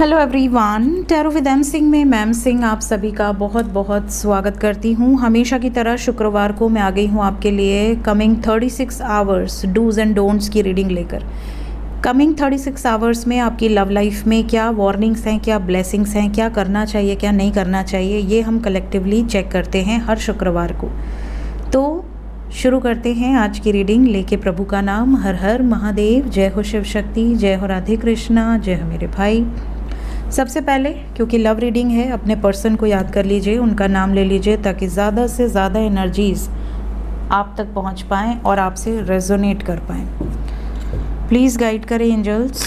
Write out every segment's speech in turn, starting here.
Hello everyone, tarot with M Singh में ma'am Singh आप सभी का बहुत बहुत स्वागत करती हूँ। हमेशा की तरह शुक्रवार को मैं आ गई हूँ आपके लिए coming 36 hours dos and don'ts की रीडिंग लेकर। कमिंग 36 आवर्स में आपकी लव लाइफ में क्या वार्निंग्स हैं, क्या ब्लेसिंग्स हैं, क्या करना चाहिए, क्या नहीं करना चाहिए, ये हम कलेक्टिवली चेक करते हैं हर शुक्रवार को। तो शुरू करते हैं आज की रीडिंग लेके प्रभु का नाम। हर हर महादेव, जय हो शिव शक्ति, जय हो राधे कृष्णा, जय हो मेरे भाई। सबसे पहले क्योंकि लव रीडिंग है, अपने पर्सन को याद कर लीजिए, उनका नाम ले लीजिए ताकि ज़्यादा से ज़्यादा एनर्जीज़ आप तक पहुंच पाएँ और आपसे रेजोनेट कर पाएँ। प्लीज़ गाइड करें angels.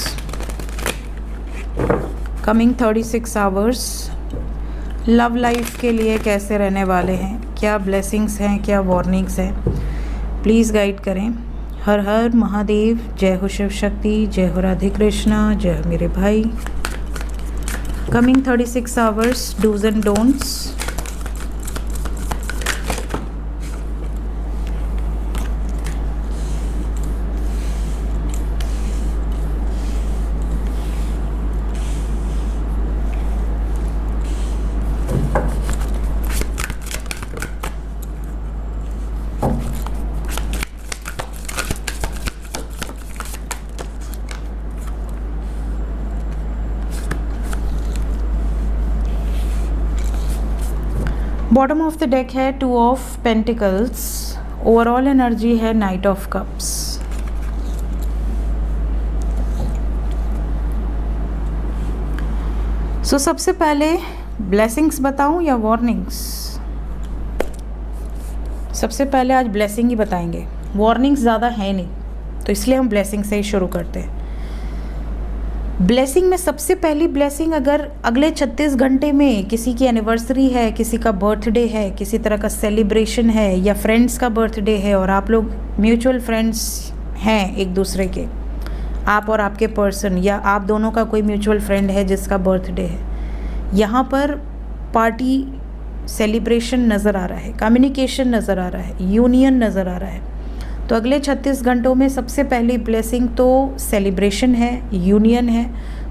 Coming 36 hours love life के लिए कैसे रहने वाले हैं, क्या ब्लेसिंग्स हैं, क्या वार्निंग्स हैं, प्लीज़ गाइड करें। हर हर महादेव, जय हो शिव शक्ति, जय हो राधे कृष्णा, जय हो मेरे भाई। Coming 36 hours, do's and don'ts. Bottom of the deck है 2 ऑफ पेंटिकल्स। ओवरऑल एनर्जी है नाइट ऑफ कप्स। सो सबसे पहले ब्लेसिंग्स बताऊं या वार्निंग्स? सबसे पहले आज ब्लेसिंग ही बताएंगे, वार्निंग्स ज़्यादा है नहीं, तो इसलिए हम ब्लेसिंग से ही शुरू करते हैं। ब्लेसिंग में सबसे पहली ब्लेसिंग, अगर अगले 36 घंटे में किसी की एनिवर्सरी है, किसी का बर्थडे है, किसी तरह का सेलिब्रेशन है, या फ्रेंड्स का बर्थडे है और आप लोग म्यूचुअल फ्रेंड्स हैं एक दूसरे के, आप और आपके पर्सन, या आप दोनों का कोई म्यूचुअल फ्रेंड है जिसका बर्थडे है, यहाँ पर पार्टी सेलिब्रेशन नज़र आ रहा है, कम्युनिकेशन नज़र आ रहा है, यूनियन नज़र आ रहा है। तो अगले 36 घंटों में सबसे पहली ब्लेसिंग तो सेलिब्रेशन है, यूनियन है।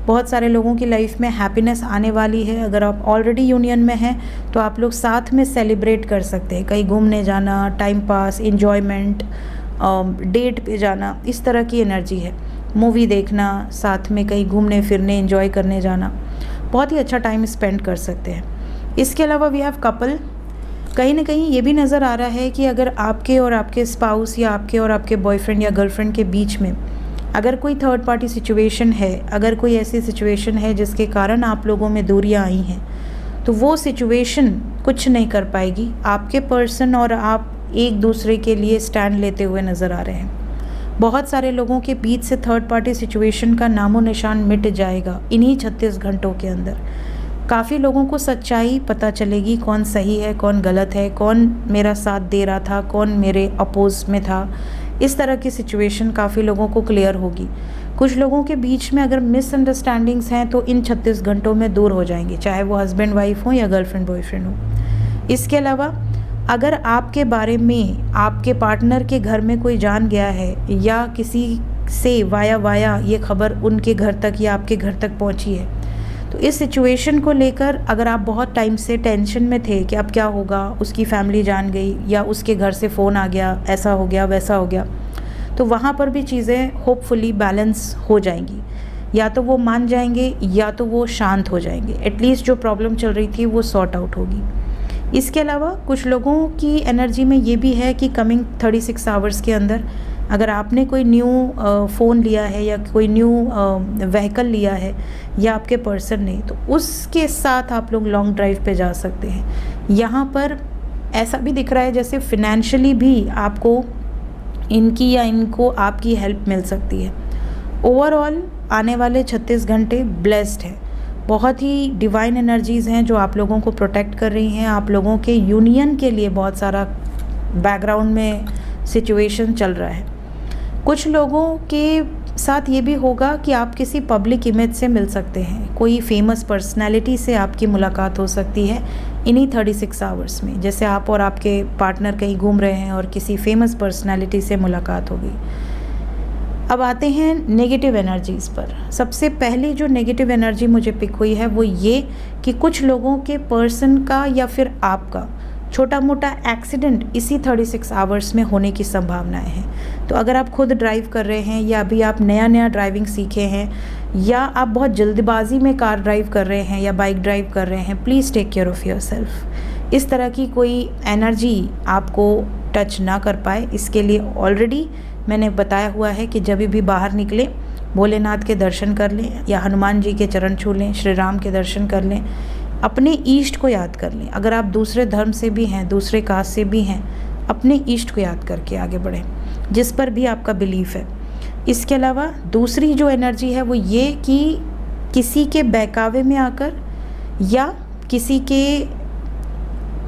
बहुत सारे लोगों की लाइफ में हैप्पीनेस आने वाली है। अगर आप ऑलरेडी यूनियन में हैं तो आप लोग साथ में सेलिब्रेट कर सकते हैं, कहीं घूमने जाना, टाइम पास, इन्जॉयमेंट, डेट पे जाना, इस तरह की एनर्जी है। मूवी देखना, साथ में कहीं घूमने फिरने, एंजॉय करने जाना, बहुत ही अच्छा टाइम स्पेंड कर सकते हैं। इसके अलावा वी हैव कपल। कहीं ना कहीं ये भी नज़र आ रहा है कि अगर आपके और आपके स्पाउस या आपके और आपके बॉयफ्रेंड या गर्लफ्रेंड के बीच में अगर कोई थर्ड पार्टी सिचुएशन है, अगर कोई ऐसी सिचुएशन है जिसके कारण आप लोगों में दूरियां आई हैं, तो वो सिचुएशन कुछ नहीं कर पाएगी। आपके पर्सन और आप एक दूसरे के लिए स्टैंड लेते हुए नज़र आ रहे हैं। बहुत सारे लोगों के बीच से थर्ड पार्टी सिचुएशन का नामो निशान मिट जाएगा इन्हीं 36 घंटों के अंदर। काफ़ी लोगों को सच्चाई पता चलेगी, कौन सही है, कौन गलत है, कौन मेरा साथ दे रहा था, कौन मेरे अपोज में था। इस तरह की सिचुएशन काफ़ी लोगों को क्लियर होगी। कुछ लोगों के बीच में अगर मिसअंडरस्टैंडिंग्स हैं तो इन 36 घंटों में दूर हो जाएंगी, चाहे वो हस्बैंड वाइफ हो या गर्लफ्रेंड बॉयफ्रेंड हो। इसके अलावा अगर आपके बारे में आपके पार्टनर के घर में कोई जान गया है, या किसी से वाया ये खबर उनके घर तक या आपके घर तक पहुँची है, तो इस सिचुएशन को लेकर अगर आप बहुत टाइम से टेंशन में थे कि अब क्या होगा, उसकी फैमिली जान गई या उसके घर से फ़ोन आ गया, ऐसा हो गया वैसा हो गया, तो वहाँ पर भी चीज़ें होपफुली बैलेंस हो जाएंगी। या तो वो मान जाएंगे या तो वो शांत हो जाएंगे। एटलीस्ट जो प्रॉब्लम चल रही थी वो सॉर्ट आउट होगी। इसके अलावा कुछ लोगों की एनर्जी में ये भी है कि कमिंग 36 आवर्स के अंदर अगर आपने कोई न्यू फ़ोन लिया है या कोई न्यू व्हीकल लिया है या आपके पर्सन ने, तो उसके साथ आप लोग लॉन्ग ड्राइव पे जा सकते हैं। यहाँ पर ऐसा भी दिख रहा है जैसे फिनेंशियली भी आपको इनकी या इनको आपकी हेल्प मिल सकती है। ओवरऑल आने वाले 36 घंटे ब्लेस्ड है। बहुत ही डिवाइन एनर्जीज़ हैं जो आप लोगों को प्रोटेक्ट कर रही हैं। आप लोगों के यूनियन के लिए बहुत सारा बैकग्राउंड में सिचुएशन चल रहा है। कुछ लोगों के साथ ये भी होगा कि आप किसी पब्लिक इमेज से मिल सकते हैं, कोई फेमस पर्सनैलिटी से आपकी मुलाकात हो सकती है इन्हीं 36 आवर्स में। जैसे आप और आपके पार्टनर कहीं घूम रहे हैं और किसी फेमस पर्सनैलिटी से मुलाकात हो गई। अब आते हैं नेगेटिव एनर्जीज़ पर। सबसे पहली जो नेगेटिव एनर्जी मुझे पिक हुई है वो ये कि कुछ लोगों के पर्सन का या फिर आपका छोटा मोटा एक्सीडेंट इसी 36 आवर्स में होने की संभावनाएं हैं। तो अगर आप खुद ड्राइव कर रहे हैं या अभी आप नया ड्राइविंग सीखे हैं या आप बहुत जल्दबाजी में कार ड्राइव कर रहे हैं या बाइक ड्राइव कर रहे हैं, please take care of yourself. इस तरह की कोई एनर्जी आपको टच ना कर पाए, इसके लिए ऑलरेडी मैंने बताया हुआ है कि जब भी बाहर निकलें भोलेनाथ के दर्शन कर लें या हनुमान जी के चरण छू लें, श्री राम के दर्शन कर लें, अपने ईष्ट को याद कर लें। अगर आप दूसरे धर्म से भी हैं, दूसरे कास्ट से भी हैं, अपने ईष्ट को याद करके आगे बढ़ें, जिस पर भी आपका बिलीफ है। इसके अलावा दूसरी जो एनर्जी है वो ये कि किसी के बहकावे में आकर या किसी के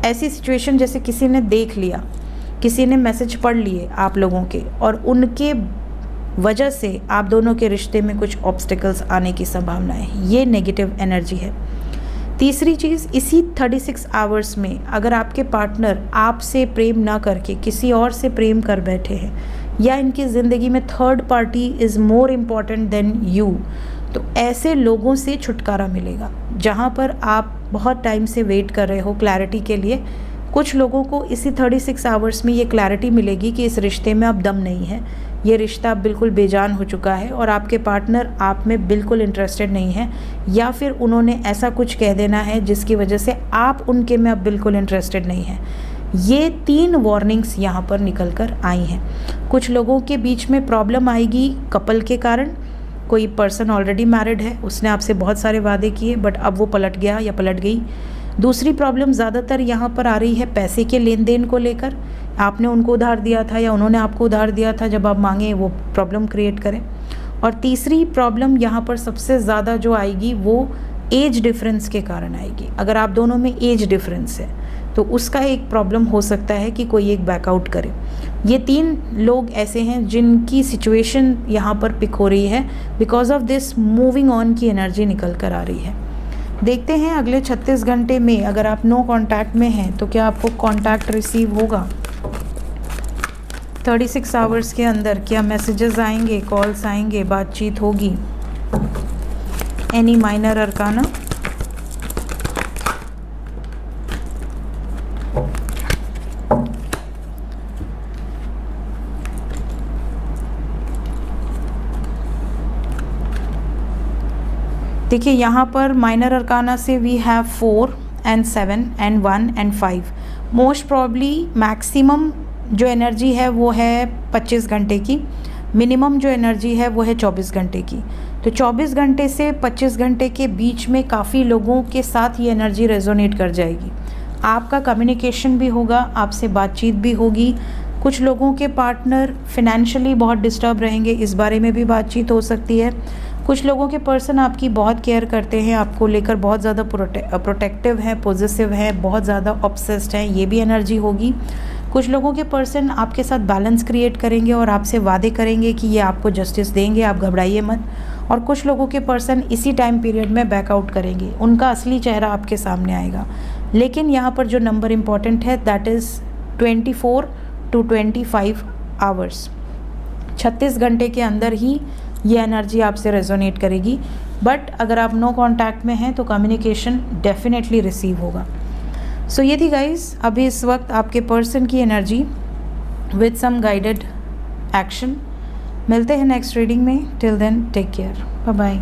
ऐसी सिचुएशन जैसे किसी ने देख लिया, किसी ने मैसेज पढ़ लिए आप लोगों के और उनके वजह से आप दोनों के रिश्ते में कुछ ऑब्स्टिकल्स आने की संभावना है, ये नेगेटिव एनर्जी है। तीसरी चीज़, इसी 36 आवर्स में अगर आपके पार्टनर आपसे प्रेम ना करके किसी और से प्रेम कर बैठे हैं या इनकी ज़िंदगी में third party is more important than you, तो ऐसे लोगों से छुटकारा मिलेगा। जहाँ पर आप बहुत टाइम से वेट कर रहे हो क्लैरिटी के लिए, कुछ लोगों को इसी 36 आवर्स में ये क्लैरिटी मिलेगी कि इस रिश्ते में अब दम नहीं है, ये रिश्ता बिल्कुल बेजान हो चुका है और आपके पार्टनर आप में बिल्कुल इंटरेस्टेड नहीं है, या फिर उन्होंने ऐसा कुछ कह देना है जिसकी वजह से आप उनके में अब बिल्कुल इंटरेस्टेड नहीं हैं। ये 3 वार्निंग्स यहाँ पर निकल कर आई हैं। कुछ लोगों के बीच में प्रॉब्लम आएगी कपल के कारण। कोई पर्सन ऑलरेडी मैरिड है, उसने आपसे बहुत सारे वादे किए बट अब वो पलट गया या पलट गई। दूसरी प्रॉब्लम ज़्यादातर यहाँ पर आ रही है पैसे के लेन देन को लेकर। आपने उनको उधार दिया था या उन्होंने आपको उधार दिया था, जब आप मांगे वो प्रॉब्लम क्रिएट करें। और तीसरी प्रॉब्लम यहाँ पर सबसे ज़्यादा जो आएगी वो एज डिफरेंस के कारण आएगी। अगर आप दोनों में एज डिफरेंस है तो उसका एक प्रॉब्लम हो सकता है कि कोई एक बैकआउट करे। ये 3 लोग ऐसे हैं जिनकी सिचुएशन यहाँ पर पिक हो रही है, because of this moving on की एनर्जी निकल कर आ रही है। देखते हैं अगले 36 घंटे में अगर आप नो कांटेक्ट में हैं तो क्या आपको कांटेक्ट रिसीव होगा। 36 आवर्स के अंदर क्या मैसेजेस आएंगे, कॉल्स आएंगे, बातचीत होगी। Any minor arcana. देखिए यहाँ पर माइनर अरकाना से we have 4 and 7 and 1 and 5। Most probably maximum जो एनर्जी है वो है 25 घंटे की, मिनिमम जो एनर्जी है वो है 24 घंटे की। तो 24 घंटे से 25 घंटे के बीच में काफ़ी लोगों के साथ ये एनर्जी रेजोनेट कर जाएगी। आपका कम्युनिकेशन भी होगा, आपसे बातचीत भी होगी। कुछ लोगों के पार्टनर फिनेंशियली बहुत डिस्टर्ब रहेंगे, इस बारे में भी बातचीत हो सकती है। कुछ लोगों के पर्सन आपकी बहुत केयर करते हैं, आपको लेकर बहुत ज़्यादा प्रोटेक्टिव हैं, पॉजिटिव हैं, बहुत ज़्यादा ऑब्सेस्ड हैं, ये भी एनर्जी होगी। कुछ लोगों के पर्सन आपके साथ बैलेंस क्रिएट करेंगे और आपसे वादे करेंगे कि ये आपको जस्टिस देंगे, आप घबराइए मत। और कुछ लोगों के पर्सन इसी टाइम पीरियड में बैकआउट करेंगे, उनका असली चेहरा आपके सामने आएगा। लेकिन यहाँ पर जो नंबर इम्पॉर्टेंट है दैट इज़ 24 to 25 आवर्स। 36 घंटे के अंदर ही ये एनर्जी आपसे रेजोनेट करेगी। बट अगर आप नो कांटेक्ट में हैं तो कम्युनिकेशन डेफिनेटली रिसीव होगा। सो ये थी गाइस अभी इस वक्त आपके पर्सन की energy with some guided action. मिलते हैं नेक्स्ट रीडिंग में। Till then take care, bye bye.